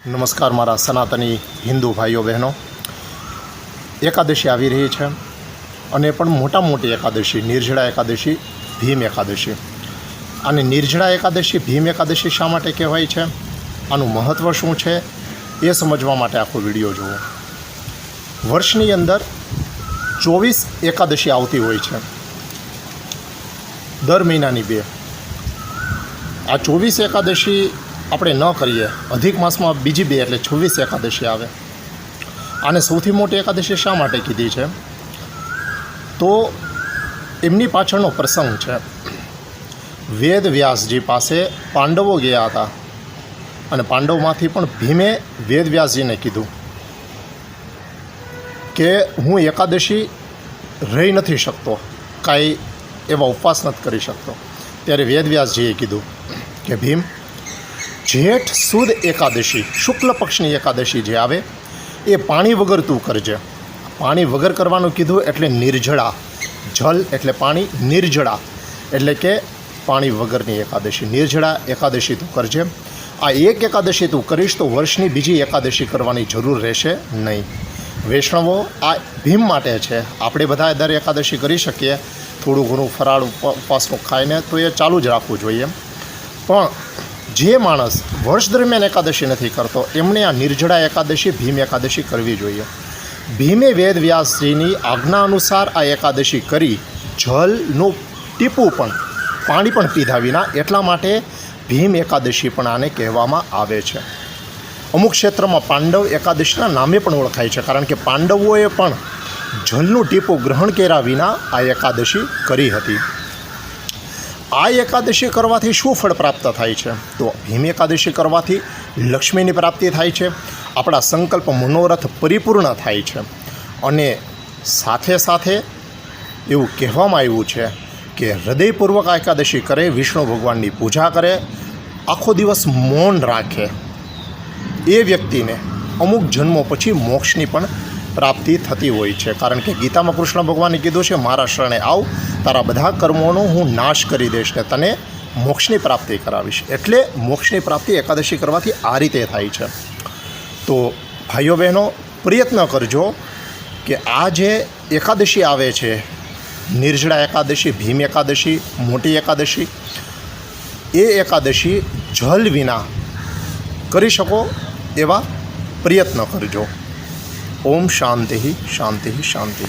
નમસ્કાર મારા સનાતની હિન્દુ ભાઈઓ બહેનો, એકાદશી આવી રહી છે અને પણ મોટી એકાદશી નિર્જળા એકાદશી, ભીમ એકાદશી. અને નિર્જળા એકાદશી, ભીમ એકાદશી શા માટે કહેવાય છે, આનું મહત્ત્વ શું છે એ સમજવા માટે આખો વિડીયો જુઓ. વર્ષની અંદર 24 એકાદશી આવતી હોય છે, દર મહિનાની 2. આ 24 એકાદશી આપણે ન કરીએ, અધિક માસમાં બીજી 2 એટલે 26 એકાદશી આવે. આને સૌથી મોટી એકાદશી શા માટે કીધી છે, તો એમની પાછળનો પ્રસંગ છે. વેદ વ્યાસજી પાસે પાંડવો ગયા હતા અને પાંડવોમાંથી પણ ભીમે વેદ વ્યાસજીને કીધું કે હું એકાદશી રહી નથી શકતો, કાંઈ એવા ઉપવાસ નથી કરી શકતો. ત્યારે વેદ વ્યાસજીએ કીધું કે ભીમ, જેઠ સુદ એકાદશી, શુક્લ પક્ષની એકાદશી જે આવે એ પાણી વગર તું કરજે. પાણી વગર કરવાનું કીધું એટલે નિર્જળા, જલ એટલે પાણી, નિર્જળા એટલે કે પાણી વગરની એકાદશી, નિર્જળા એકાદશી તું કરજે. આ એક એકાદશી તું કરીશ તો વર્ષની બીજી એકાદશી કરવાની જરૂર રહેશે નહીં. વૈષ્ણવો, આ ભીમ માટે છે. આપણે બધા દર એકાદશી કરી શકીએ, થોડું ઘણું ફરાળ ઉપવાસનું ખાઈને તો એ ચાલુ જ રાખવું જોઈએ. પણ જે માણસ વર્ષ દરમિયાન એકાદશી નથી કરતો એમણે આ નિર્જળા એકાદશી, ભીમ એકાદશી કરવી જોઈએ. ભીમે વેદ વ્યાસજીની આજ્ઞા અનુસાર આ એકાદશી કરી, જલનું ટીપું પણ, પાણી પણ પીધા વિના. એટલા માટે ભીમ એકાદશી પણ આને કહેવામાં આવે છે. અમુક ક્ષેત્રમાં પાંડવ એકાદશીના નામે પણ ઓળખાય છે, કારણ કે પાંડવોએ પણ જલનું ટીપું ગ્રહણ કર્યા વિના આ એકાદશી કરી હતી. આ એકાદશી કરવાથી શું ફળ પ્રાપ્ત થાય છે, તો ભીમ એકાદશી કરવાથી લક્ષ્મીની પ્રાપ્તિ થાય છે, આપણા સંકલ્પ મનોરથ પરિપૂર્ણ થાય છે. અને સાથે સાથે એવું કહેવામાં આવ્યું છે કે હૃદયપૂર્વક આ એકાદશી કરે, વિષ્ણુ ભગવાનની પૂજા કરે, આખો દિવસ મૌન રાખે, એ વ્યક્તિને અમુક જન્મો પછી મોક્ષની પણ પ્રાપ્તિ થતી હોય છે. કારણ કે ગીતામાં કૃષ્ણ ભગવાને કીધું છે, મારા શરણે આવ, તારા બધા કર્મોનો હું નાશ કરી દઈશ ને તને મોક્ષની પ્રાપ્તિ કરાવીશ. એટલે મોક્ષની પ્રાપ્તિ એકાદશી કરવાથી આ રીતે થાય છે. તો ભાઈઓ બહેનો, પ્રયત્ન કરજો કે આ જે એકાદશી આવે છે, નિર્જળા એકાદશી, ભીમ એકાદશી, મોટી એકાદશી, એ એકાદશી જલ વિના કરી શકો એવા પ્રયત્ન કરજો. ઓમ શાંતિ શાંતિ શાંતિ.